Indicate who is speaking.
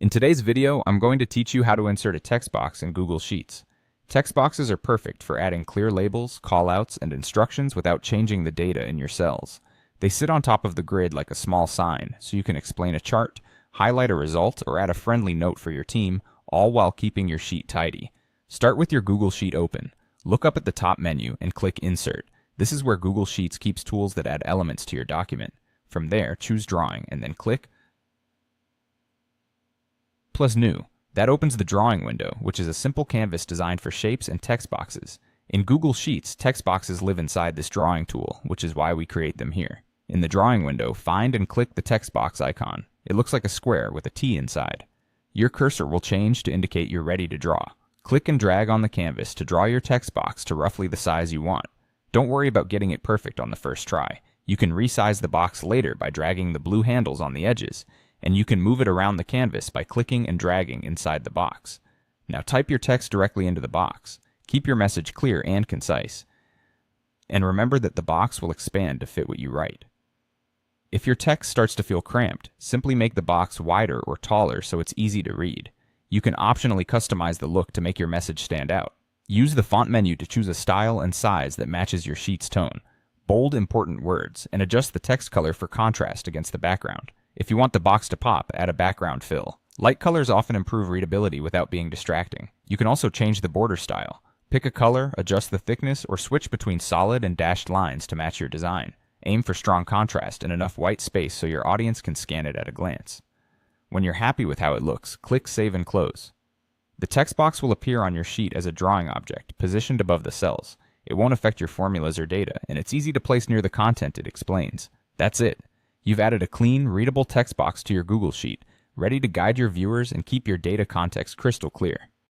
Speaker 1: In today's video, I'm going to teach you how to insert a text box in Google Sheets. Text boxes are perfect for adding clear labels, callouts, and instructions without changing the data in your cells. They sit on top of the grid like a small sign, so you can explain a chart, highlight a result, or add a friendly note for your team, all while keeping your sheet tidy. Start with your Google Sheet open. Look up at the top menu and click Insert. This is where Google Sheets keeps tools that add elements to your document. From there, choose Drawing and then click plus New. That opens the drawing window, which is a simple canvas designed for shapes and text boxes. In Google Sheets, text boxes live inside this drawing tool, which is why we create them here. In the drawing window, find and click the text box icon. It looks like a square with a T inside. Your cursor will change to indicate you're ready to draw. Click and drag on the canvas to draw your text box to roughly the size you want. Don't worry about getting it perfect on the first try. You can resize the box later by dragging the blue handles on the edges, and you can move it around the canvas by clicking and dragging inside the box. Now type your text directly into the box. Keep your message clear and concise. And remember that the box will expand to fit what you write. If your text starts to feel cramped, simply make the box wider or taller so it's easy to read. You can optionally customize the look to make your message stand out. Use the font menu to choose a style and size that matches your sheet's tone. Bold important words, and adjust the text color for contrast against the background. If you want the box to pop, add a background fill. Light colors often improve readability without being distracting. You can also change the border style. Pick a color, adjust the thickness, or switch between solid and dashed lines to match your design. Aim for strong contrast and enough white space so your audience can scan it at a glance. When you're happy with how it looks, click Save and Close. The text box will appear on your sheet as a drawing object, positioned above the cells. It won't affect your formulas or data, and it's easy to place near the content it explains. That's it. You've added a clean, readable text box to your Google Sheet, ready to guide your viewers and keep your data context crystal clear.